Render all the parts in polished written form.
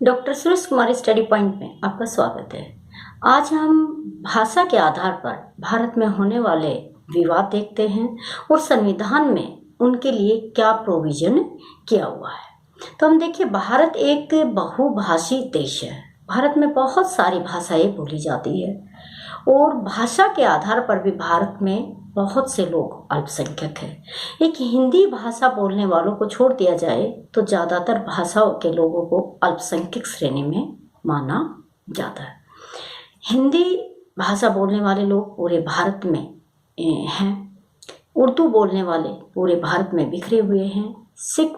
Doctor Suresh कुमारी study point में आपका स्वागत है। आज हम भाषा के आधार पर भारत में होने वाले विवाद देखते हैं और संविधान में उनके लिए क्या प्रोविजन किया हुआ है। तो हम देखिए, भारत एक बहुभाषी देश है। भारत में बहुत सारी भाषाएं बोली जाती है और भाषा के आधार पर भी भारत में बहुत से लोग अल्पसंख्यक हैं। एक हिंदी भाषा बोलने वालों को छोड़ दिया जाए तो ज़्यादातर भाषाओं के लोगों को अल्पसंख्यक श्रेणी में माना जाता है। हिंदी भाषा बोलने वाले लोग पूरे भारत में हैं। उर्दू बोलने वाले पूरे भारत में बिखरे हुए हैं। सिख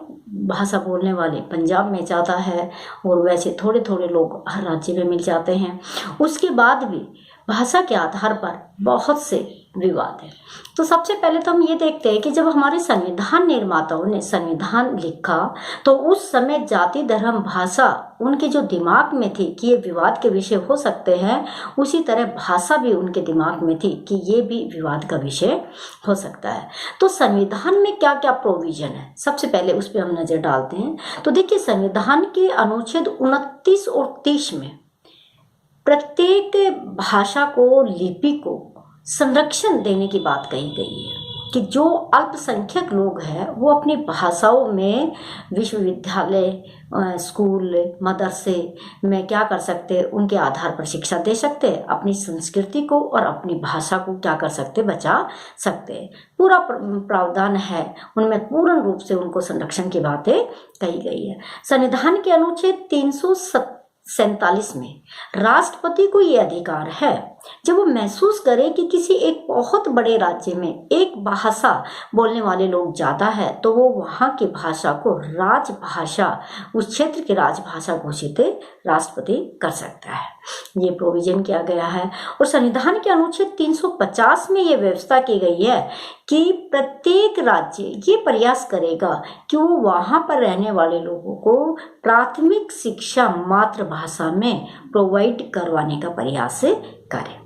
भाषा बोलने वाले पंजाब में ज़्यादा है और वैसे थोड़े थोड़े लोग हर राज्य में मिल जाते हैं। उसके बाद भी भाषा के आधार पर बहुत से विवाद है। तो सबसे पहले तो हम ये देखते हैं कि जब हमारे संविधान निर्माताओं ने संविधान लिखा तो उस समय जाति, धर्म, भाषा उनके जो दिमाग में थी कि ये विवाद के विषय हो सकते हैं, उसी तरह भाषा भी उनके दिमाग में थी कि ये भी विवाद का विषय हो सकता है। तो संविधान में क्या क्या प्रोविजन है, सबसे पहले उस पर हम नजर डालते हैं। तो देखिए, संविधान के अनुच्छेद 29 और 30 में प्रत्येक भाषा को, लिपि को संरक्षण देने की बात कही गई है कि जो अल्पसंख्यक लोग हैं वो अपनी भाषाओं में विश्वविद्यालय, स्कूल, मदरसे में क्या कर सकते हैं, उनके आधार पर शिक्षा दे सकते हैं, अपनी संस्कृति को और अपनी भाषा को क्या कर सकते, बचा सकते हैं। पूरा प्रावधान है उनमें, पूर्ण रूप से उनको संरक्षण की बातें कही गई है। संविधान के अनुच्छेद 347 में राष्ट्रपति को ये अधिकार है, जब वो महसूस करे कि किसी एक बहुत बड़े राज्य में एक भाषा बोलने वाले लोग ज़्यादा है, तो वो वहाँ की भाषा को राजभाषा, उस क्षेत्र की राजभाषा घोषित राष्ट्रपति कर सकता है। ये प्रोविजन किया गया है। और संविधान के अनुच्छेद 350 में ये व्यवस्था की गई है कि प्रत्येक राज्य ये प्रयास करेगा कि वो वहाँ पर रहने वाले लोगों को प्राथमिक शिक्षा मातृभाषा में प्रोवाइड करवाने का प्रयास करें।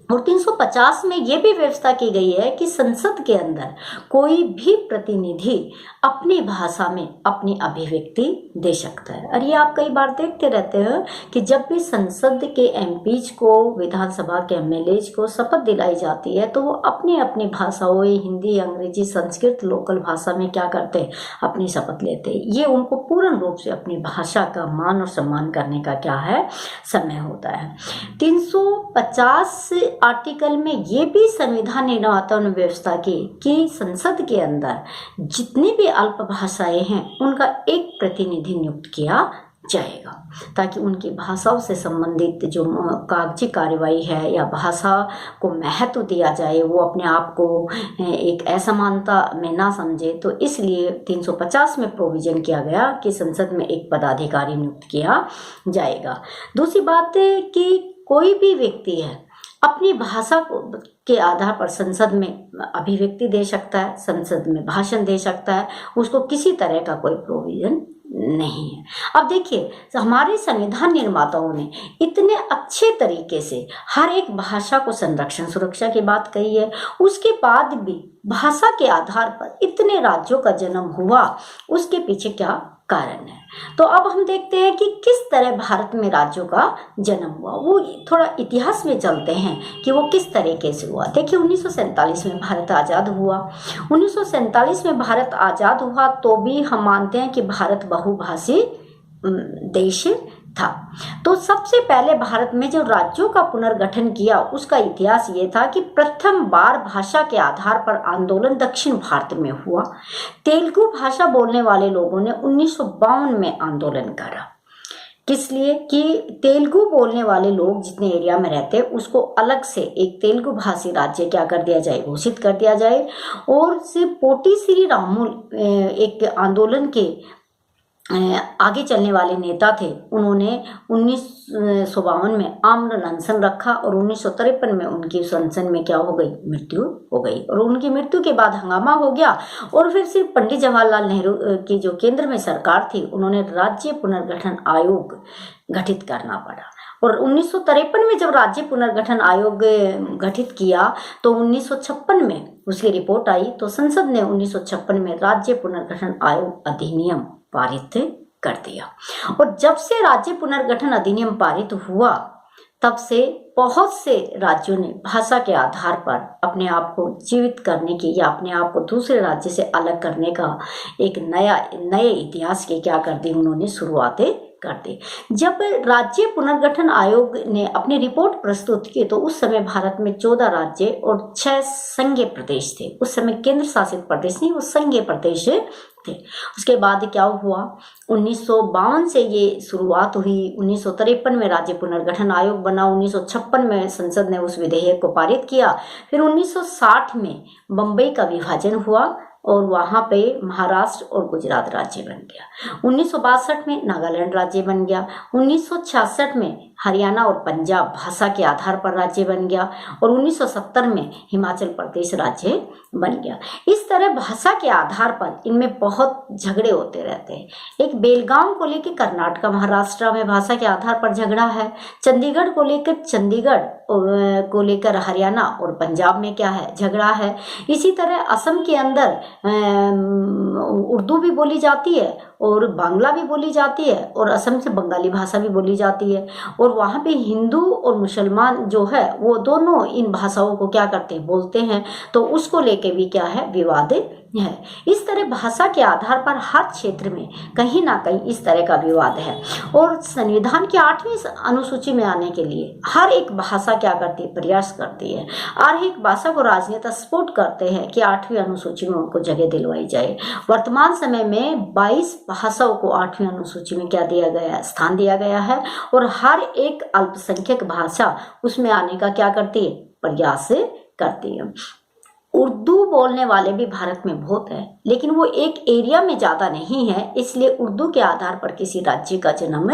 और 350 में ये भी व्यवस्था की गई है कि संसद के अंदर कोई भी प्रतिनिधि अपनी भाषा में अपनी अभिव्यक्ति दे सकता है। और ये आप कई बार देखते रहते हैं कि जब भी संसद के एमपीज को, विधानसभा के एमएलएज को शपथ दिलाई जाती है तो वो अपनी अपनी भाषाओं, हिंदी, अंग्रेजी, संस्कृत, लोकल भाषा में क्या करते हैं, अपनी शपथ लेते हैं। ये उनको पूर्ण रूप से अपनी भाषा का मान और सम्मान करने का क्या है, समय होता है। 350 आर्टिकल में ये भी संविधान निर्माताओं ने व्यवस्था की कि संसद के अंदर जितनी भी अल्प भाषाएं हैं उनका एक प्रतिनिधि नियुक्त किया जाएगा, ताकि उनकी भाषाओं से संबंधित जो कागजी कार्यवाही है या भाषा को महत्व दिया जाए, वो अपने आप को एक असमानता में ना समझे। तो इसलिए 350 में प्रोविजन किया गया कि संसद में एक पदाधिकारी नियुक्त किया जाएगा। दूसरी बात है कि कोई भी व्यक्ति है अपनी भाषा को के आधार पर संसद में अभिव्यक्ति दे सकता है, संसद में भाषण दे सकता है, उसको किसी तरह का कोई प्रोविजन नहीं है। अब देखिए, हमारे संविधान निर्माताओं ने इतने अच्छे तरीके से हर एक भाषा को संरक्षण, सुरक्षा की बात कही है, उसके बाद भी भाषा के आधार पर इतने राज्यों का जन्म हुआ, उसके पीछे क्या कारण है। तो अब हम देखते हैं कि किस तरह भारत में राज्यों का जन्म हुआ। वो थोड़ा इतिहास में चलते हैं कि वो किस तरीके से हुआ। देखिए, 1947 में भारत आज़ाद हुआ। 1947 में भारत आज़ाद हुआ तो भी हम मानते हैं कि भारत बहुभाषी देश था। तो सबसे पहले भारत में जो राज्यों का पुनर्गठन किया उसका इतिहास ये था कि प्रथम बार भाषा के आधार पर आंदोलन दक्षिण भारत में हुआ। तेलुगु भाषा बोलने वाले लोगों ने 1952 में आंदोलन करा। किस लिए कि तेलुगु बोलने वाले लोग जितने एरिया में रहते हैं उसको अलग से एक तेलुगु भाषी राज्य क्या कर दिया जाए, घोषित कर दिया जाए। और सिर्फ पोटी श्री रामुल एक आंदोलन के आगे चलने वाले नेता थे। उन्होंने 1952 में आमरण अनशन रखा और 1953 में उनकी उस अनशन में क्या हो गई, मृत्यु हो गई। और उनकी मृत्यु के बाद हंगामा हो गया और फिर सिर्फ पंडित जवाहरलाल नेहरू की जो केंद्र में सरकार थी, उन्होंने राज्य पुनर्गठन आयोग गठित करना पड़ा। और 1953 में जब राज्य पुनर्गठन आयोग गठित किया तो 1956 में उसकी रिपोर्ट आई, तो संसद ने 1956 में राज्य पुनर्गठन आयोग अधिनियम पारित कर दिया। और जब से राज्य पुनर्गठन अधिनियम पारित हुआ तब से बहुत से राज्यों ने भाषा के आधार पर अपने आप को जीवित करने की या अपने आप को दूसरे राज्य से अलग करने का एक नए इतिहास की क्या कर दी उन्होंने शुरुआतें कर दी। जब राज्य पुनर्गठन आयोग ने अपनी रिपोर्ट प्रस्तुत की तो उस समय भारत में 14 राज्य और 6 संघीय प्रदेश थे। उस समय केंद्र शासित प्रदेश नहीं, वो संघीय प्रदेश थे। उसके बाद क्या हुआ, 1952 से ये शुरुआत हुई। 1953 में राज्य पुनर्गठन आयोग बना। 1956 में संसद ने उस विधेयक को पारित किया। फिर 1960 में बम्बई का विभाजन हुआ और वहाँ पे महाराष्ट्र और गुजरात राज्य बन गया। 1962 में नागालैंड राज्य बन गया। 1966 में हरियाणा और पंजाब भाषा के आधार पर राज्य बन गया और 1970 में हिमाचल प्रदेश राज्य बन गया। इस तरह भाषा के आधार पर इनमें बहुत झगड़े होते रहते हैं। एक बेलगाम को लेकर कर्नाटक महाराष्ट्र में भाषा के आधार पर झगड़ा है। चंडीगढ़ को लेकर को लेकर हरियाणा और पंजाब में क्या है, झगड़ा है। इसी तरह असम के अंदर उर्दू भी बोली जाती है और बांग्ला भी बोली जाती है और असम से बंगाली भाषा भी बोली जाती है। और वहाँ पे हिंदू और मुसलमान जो है वो दोनों इन भाषाओं को क्या करते हैं, बोलते हैं। तो उसको लेके भी क्या है, विवाद है। इस तरह भाषा के आधार पर हर क्षेत्र में कहीं ना कहीं इस तरह का विवाद है। और संविधान की 8वीं अनुसूची में आने के लिए हर एक भाषा क्या करती है, प्रयास करती है। हर एक भाषा को राजनेता सपोर्ट करते हैं कि 8वीं अनुसूची में उनको जगह दिलवाई जाए। वर्तमान समय में 22 भाषाओं को 8वीं अनुसूची में क्या दिया गया है, स्थान दिया गया है। और हर एक अल्पसंख्यक भाषा उसमें आने का क्या करती है, प्रयास करती है। उर्दू बोलने वाले भी भारत में बहुत है, लेकिन वो एक एरिया में ज़्यादा नहीं है, इसलिए उर्दू के आधार पर किसी राज्य का जन्म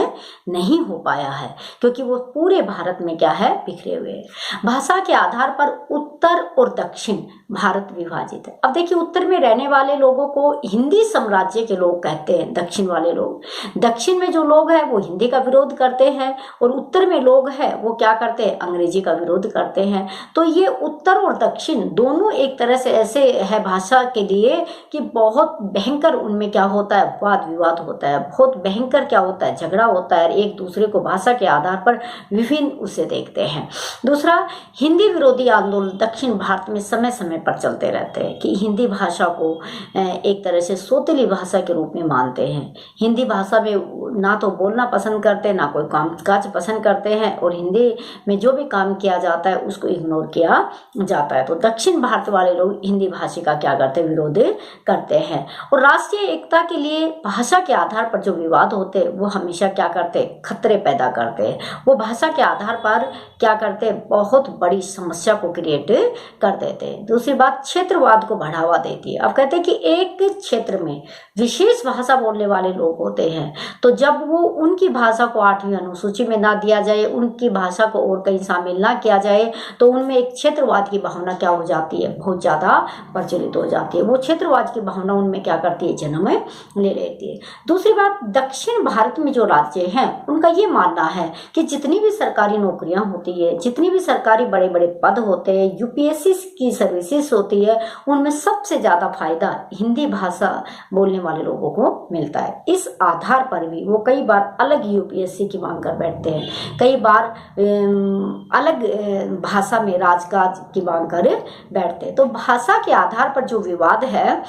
नहीं हो पाया है, क्योंकि वो पूरे भारत में क्या है, बिखरे हुए हैं। भाषा के आधार पर उत्तर और दक्षिण भारत विभाजित है। अब देखिए, उत्तर में रहने वाले लोगों को हिंदी साम्राज्य के लोग कहते हैं। दक्षिण वाले लोग, दक्षिण में जो लोग हैं वो हिंदी का विरोध करते हैं और उत्तर में लोग हैं वो क्या करते हैं, अंग्रेजी का विरोध करते हैं। तो ये उत्तर और दक्षिण दोनों एक तरह से ऐसे है भाषा के लिए कि बहुत भयंकर उनमें क्या होता है, वाद विवाद होता है। बहुत भयंकर क्या होता है, झगड़ा होता है। एक दूसरे को भाषा के आधार पर विभिन्न उसे देखते हैं। दूसरा, हिंदी विरोधी आंदोलन दक्षिण भारत में समय समय पर चलते रहते हैं कि हिंदी भाषा को एक तरह से सौतेली भाषा के रूप में मानते हैं। हिंदी भाषा में ना तो बोलना पसंद करते, ना कोई काम काज पसंद करते हैं और हिंदी में जो भी काम किया जाता है उसको इग्नोर किया जाता है। तो दक्षिण भारत वाले लोग हिंदी भाषा का क्या करते हैं, विरोध करते हैं। और राष्ट्रीय एकता के लिए भाषा के आधार पर जो विवाद होते हैं वो हमेशा क्या करते हैं, खतरे पैदा करते हैं। वो भाषा के आधार पर क्या करते हैं, बहुत बड़ी समस्या को क्रिएट कर देते हैं। दूसरी बात, क्षेत्रवाद को बढ़ावा देती है। अब कहते हैं कि एक क्षेत्र में विशेष भाषा बोलने वाले लोग होते हैं, तो जब वो उनकी भाषा को 8वीं अनुसूची में ना दिया जाए, उनकी भाषा को और कहीं शामिल ना किया जाए, तो उनमें एक क्षेत्रवाद की भावना क्या हो जाती है, बहुत ज्यादा प्रचलित हो जाती है। वो क्षेत्रवाद की भावना उनमें क्या करती है, जन्म ले लेती है। दूसरी बात, दक्षिण भारत में जो राज्य हैं उनका ये मानना है कि जितनी भी सरकारी नौकरियां होती है, जितनी भी सरकारी बड़े बड़े पद होते हैं, यूपीएससी की सर्विसेज होती है, उनमें सबसे ज्यादा फायदा हिंदी भाषा बोलने वाले लोगों को मिलता है। इस आधार पर भी वो कई बार अलग यूपीएससी की मांग कर बैठते हैं, कई बार अलग भाषा में राजकाज की मांग कर बैठते हैं। तो भाषा के आधार पर जो विवाद है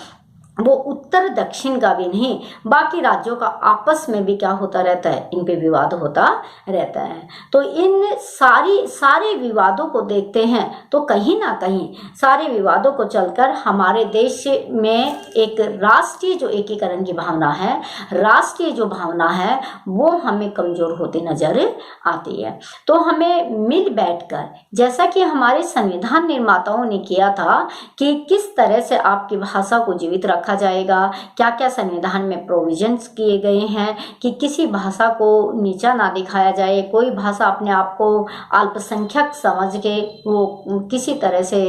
वो उत्तर दक्षिण का भी नहीं, बाकी राज्यों का आपस में भी क्या होता रहता है, इन पे विवाद होता रहता है। तो इन सारे विवादों को देखते हैं तो कहीं ना कहीं सारे विवादों को चलकर हमारे देश में एक राष्ट्रीय जो एकीकरण की भावना है, राष्ट्रीय जो भावना है वो हमें कमजोर होती नजर आती है। तो हमें मिल बैठकर, जैसा कि हमारे संविधान निर्माताओं ने किया था कि किस तरह से आपकी भाषा को जीवित रखा जाएगा, क्या क्या संविधान में प्रोविजंस किए गए हैं कि किसी भाषा को नीचा ना दिखाया जाए, कोई भाषा अपने आप को अल्पसंख्यक समझ के वो किसी तरह से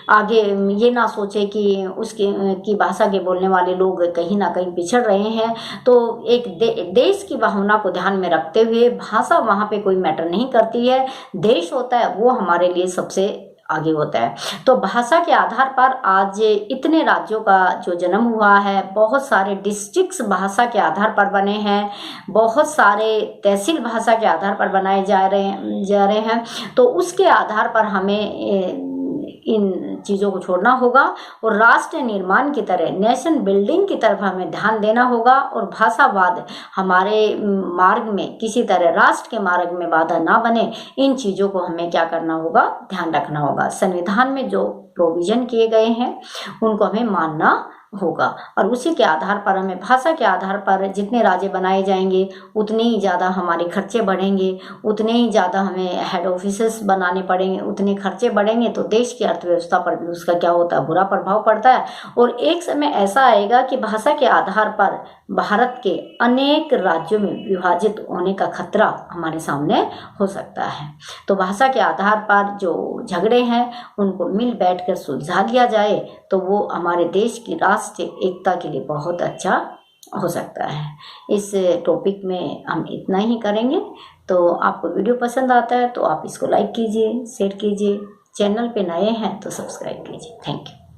आगे ये ना सोचे कि उसकी भाषा के बोलने वाले लोग कहीं ना कहीं पिछड़ रहे हैं। तो एक देश की भावना को ध्यान में रखते हुए भाषा वहाँ पे कोई मैटर नहीं करती है, देश होता है वो हमारे लिए सबसे आगे होता है। तो भाषा के आधार पर आज इतने राज्यों का जो जन्म हुआ है, बहुत सारे डिस्ट्रिक्ट्स भाषा के आधार पर बने हैं, बहुत सारे तहसील भाषा के आधार पर बनाए जा रहे हैं। तो उसके आधार पर हमें इन चीज़ों को छोड़ना होगा और राष्ट्र निर्माण की तरह, नेशन बिल्डिंग की तरफ हमें ध्यान देना होगा और भाषावाद हमारे मार्ग में किसी तरह, राष्ट्र के मार्ग में बाधा ना बने, इन चीज़ों को हमें क्या करना होगा, ध्यान रखना होगा। संविधान में जो प्रोविजन किए गए हैं उनको हमें मानना होगा और उसी के आधार पर हमें, भाषा के आधार पर जितने राज्य बनाए जाएंगे उतने ही ज़्यादा हमारे खर्चे बढ़ेंगे, उतने ही ज़्यादा हमें हेड ऑफिसेस बनाने पड़ेंगे, उतने खर्चे बढ़ेंगे तो देश की अर्थव्यवस्था पर भी उसका क्या होता है, बुरा प्रभाव पड़ता है। और एक समय ऐसा आएगा कि भाषा के आधार पर भारत के अनेक राज्यों में विभाजित होने का खतरा हमारे सामने हो सकता है। तो भाषा के आधार पर जो झगड़े हैं उनको मिल बैठ कर सुलझा लिया जाए तो वो हमारे देश की राष्ट्रीय एकता के लिए बहुत अच्छा हो सकता है। इस टॉपिक में हम इतना ही करेंगे। तो आपको वीडियो पसंद आता है तो आप इसको लाइक कीजिए, शेयर कीजिए, चैनल पे नए हैं तो सब्सक्राइब कीजिए। Thank you.